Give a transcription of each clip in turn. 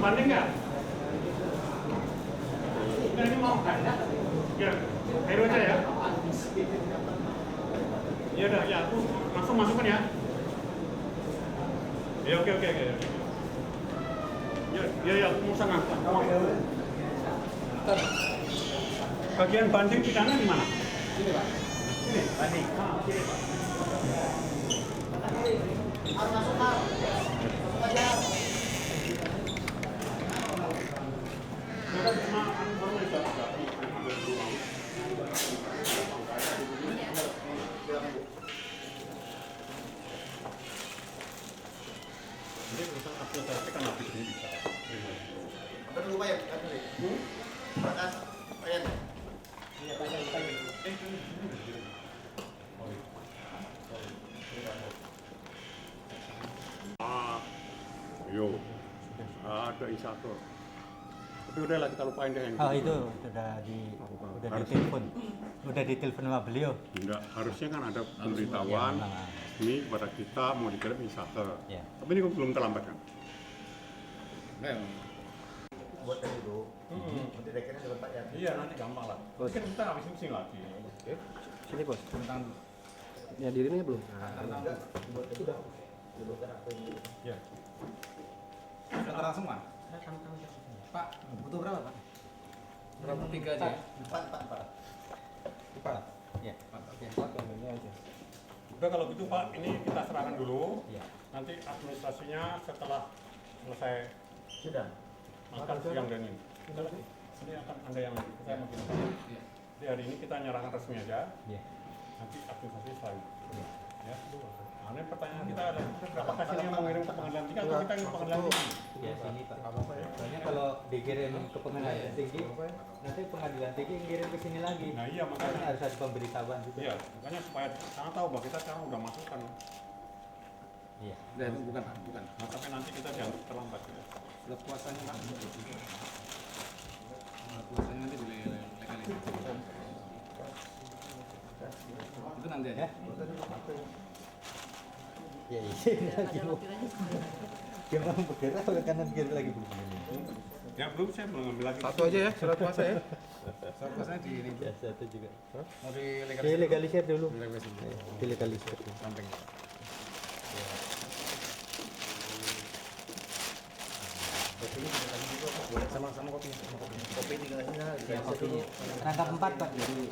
banding nggak? Nah, ini mau kan? Ya, air aja ya. Iya dah, ya aku langsung masukkan ya. Ya oke. Ya aku mau sana. Bagian banding pidana di mana? Sini Pak. Sini, banding. Sini Pak. Harus masuk Pak. Aja. Jadi urusan administrasi kan habis ini bisa. Apa dulu Pak ya? Berkas. Ayan. Iya, Pak. Yo, ada inisiator. Tapi udahlah kita lupain deh yang Oh itu udah ditelepon sama beliau. enggak, harusnya kan ada pemberitahuan ini kepada kita mau dikirim inisiator. Ya. Tapi ini belum terlambat kan? Buat tadi dulu. Nanti rekennya dapat Pak ya. Iya, nanti gampang lah. Nanti kan kita habis ini lagi. Sini bos. Ya dirinya belum. Buat tadi udah. Dibukar apa ini? Ya. Sudah terang semua? Pak, butuh berapa Pak? Berapa? 3 aja ya? 4. Ya. Oke. Udah kalau gitu Pak, ini kita serahkan dulu. Ya. Nanti administrasinya setelah selesai Sudah. makan siang dan ini. Ini akan Anda yang saya mau bilang. Jadi hari ini kita nyerahkan resmi aja. Ya. Nanti administrasi selanjutnya. Ya. Nah, ini pertanyaan kita adalah apakah sini yang mengirim ke pengadilan tinggi atau kita yang ke pengadilan tinggi? Ya sini Pak. Soalnya kalau dikirim ke pengadilan tinggi, nanti pengadilan tinggi ngirim ke sini lagi. Nah iya Makanya makanya. harus ada pemberitahuan juga. Iya, makanya supaya sangat tahu bahwa kita sekarang udah masukkan. Iya. Bukan Pak, bukan. Nah, tapi nanti kita jangan terlambat ya. Sudah puasanya Pak. Puasanya nanti dilegalin. Itu nanti aja. Ya iya lagi mau. Dia mau bergerak ke kanan kiri lagi belum ini. Ya belum, saya belum ngambil lagi. Satu aja ya surat puasa ya. Surat puasanya di ini. Ya satu juga. Mau dilegalisir. Dilegalisir dulu. Dilegalisir. Dilegalisir. Samping. Sama-sama kopi. Kopi tinggal sini. Ya kopi. Rangkap 4 Pak. Jadi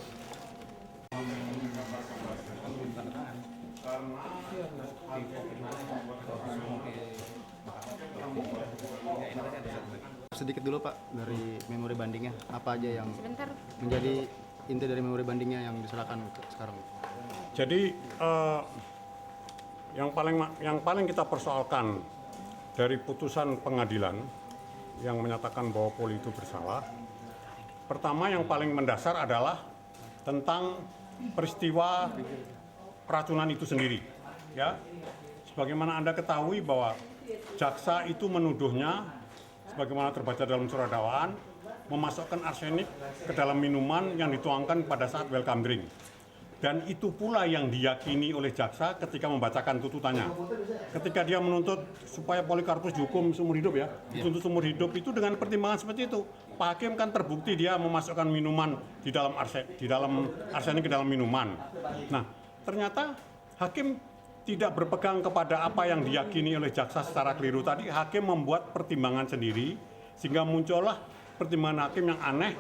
Sedikit dulu Pak dari memori bandingnya. Apa aja yang Sebentar. menjadi inti dari memori bandingnya yang diserahkan sekarang? Jadi yang paling kita persoalkan dari putusan pengadilan yang menyatakan bahwa Polri itu bersalah, pertama yang paling mendasar adalah tentang peristiwa keracunan itu sendiri. Ya, sebagaimana Anda ketahui bahwa jaksa itu menuduhnya, sebagaimana terbaca dalam surat dakwaan, memasukkan arsenik ke dalam minuman yang dituangkan pada saat welcome drink. Dan itu pula yang diyakini oleh jaksa ketika membacakan tuntutannya. Ketika dia menuntut supaya Polikarpus dihukum seumur hidup ya, dituntut seumur hidup itu dengan pertimbangan seperti itu. Pak Hakim kan terbukti dia memasukkan minuman di dalam arsenik ke dalam minuman. Nah, ternyata Hakim tidak berpegang kepada apa yang diyakini oleh jaksa secara keliru tadi. Hakim membuat pertimbangan sendiri sehingga muncullah pertimbangan hakim yang aneh,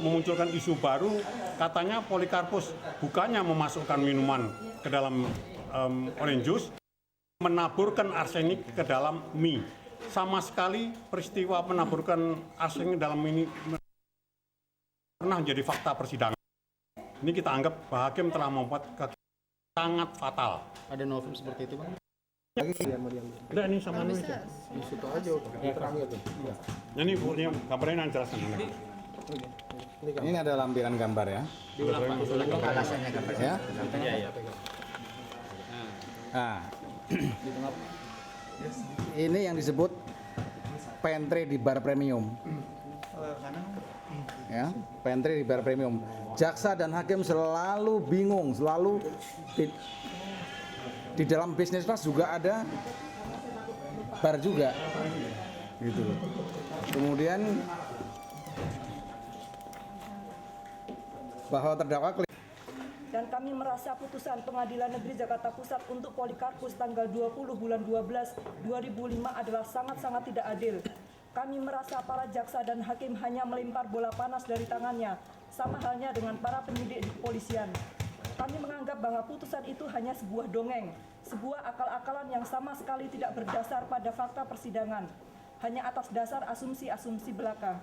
memunculkan isu baru, katanya Polikarpus bukannya memasukkan minuman ke dalam orange juice, menaburkan arsenik ke dalam mie. Sama sekali peristiwa menaburkan arsenik dalam mie pernah menjadi fakta persidangan. Ini kita anggap bahwa hakim telah membuat sangat fatal. Ada novum seperti itu Bang? Udah ini sama ini aja. Di situ aja terangnya tuh. Nah, ini Bu, ini gambarnya yang jelaskan. Ini ada lampiran gambar ya. Alasannya kan Ya. Iya, iya. Nah, ini yang disebut pantry di bar premium. Ya, pantry di bar premium. Jaksa dan hakim selalu bingung, selalu di dalam bisnis kelas juga ada bar juga. gitu. Kemudian bahwa terdakwa Dan kami merasa putusan Pengadilan Negeri Jakarta Pusat untuk Polikarpus tanggal 20 bulan 12 2005 adalah sangat-sangat tidak adil. Kami merasa para jaksa dan hakim hanya melempar bola panas dari tangannya, sama halnya dengan para penyidik di kepolisian. Kami menganggap bahwa putusan itu hanya sebuah dongeng, sebuah akal-akalan yang sama sekali tidak berdasar pada fakta persidangan, hanya atas dasar asumsi-asumsi belaka.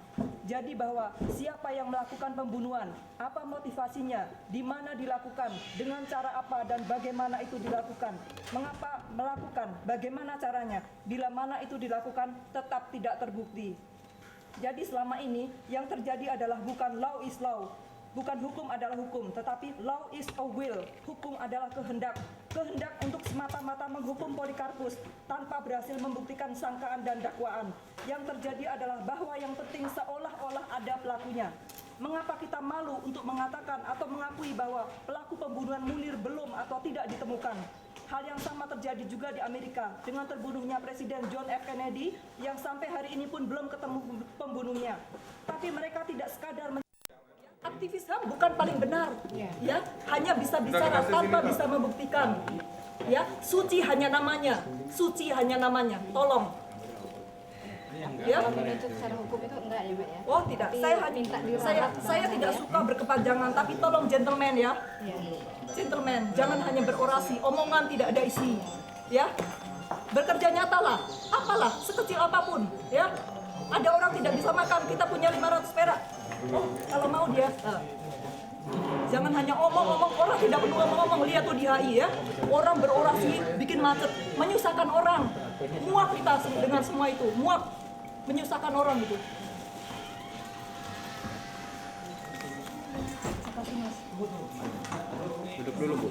Jadi bahwa siapa yang melakukan pembunuhan, apa motivasinya, di mana dilakukan, dengan cara apa dan bagaimana itu dilakukan, mengapa melakukan, bagaimana caranya, bila mana itu dilakukan tetap tidak terbukti. Jadi selama ini yang terjadi adalah bukan law is law, bukan hukum adalah hukum, tetapi law is a will, hukum adalah kehendak. Kehendak untuk semata-mata menghukum Polikarpus tanpa berhasil membuktikan sangkaan dan dakwaan. Yang terjadi adalah bahwa yang penting seolah-olah ada pelakunya. Mengapa kita malu untuk mengatakan atau mengakui bahwa pelaku pembunuhan Munir belum atau tidak ditemukan? Hal yang sama terjadi juga di Amerika dengan terbunuhnya Presiden John F. Kennedy yang sampai hari ini pun belum ketemu pembunuhnya. Tapi mereka tidak sekadar aktivis HAM bukan paling benar, ya, hanya bisa bicara tanpa bisa membuktikan, ya, suci hanya namanya, tolong. Ya. Kalau menuntut secara hukum itu enggak ya, Mbak ya? Oh tidak, saya tidak suka berkepanjangan, tapi tolong gentleman ya, gentleman, jangan hanya berorasi, omongan tidak ada isi, ya, bekerja nyata lah, apalah, sekecil apapun, ya. Ada orang tidak bisa makan, kita punya 500 perak. Oh, kalau mau dia, jangan hanya omong-omong, orang tidak perlu ngomong-ngomong, lihat tuh di HI ya, orang berorasi, bikin macet, menyusahkan orang, muak kita dengan semua itu, muak, menyusahkan orang gitu. duduk dulu, Bu.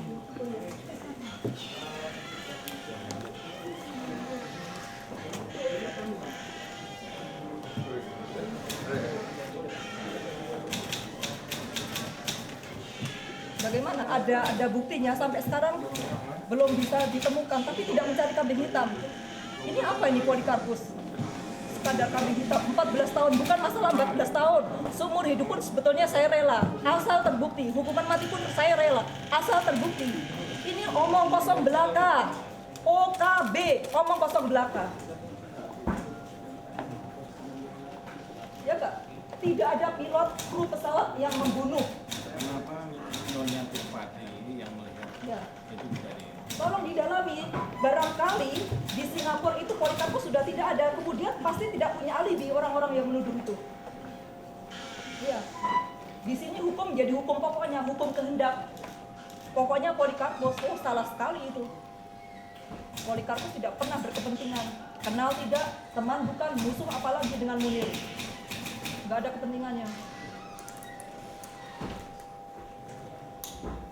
Bagaimana? Ada buktinya sampai sekarang belum bisa ditemukan, tapi tidak mencari kambing hitam. Ini apa ini Polikarpus? Sekadar kambing hitam 14 tahun, bukan masalah 14 tahun. Seumur hidup pun sebetulnya saya rela, asal terbukti. Hukuman mati pun saya rela, asal terbukti. Ini omong kosong belaka. OKB, omong kosong belaka. Ya enggak? Tidak ada pilot kru pesawat yang membunuh. Kenapa Nyonya Tirpati yang melihat Ya. itu bisa di Tolong didalami, barangkali di Singapura itu Polikarpus sudah tidak ada, kemudian pasti tidak punya alibi orang-orang yang menuduh itu. Ya, di sini hukum jadi hukum pokoknya, hukum kehendak. Pokoknya Polikarpus, oh salah sekali itu. Polikarpus tidak pernah berkepentingan, kenal tidak, teman bukan, musuh apalagi dengan Munir. Nggak ada kepentingannya.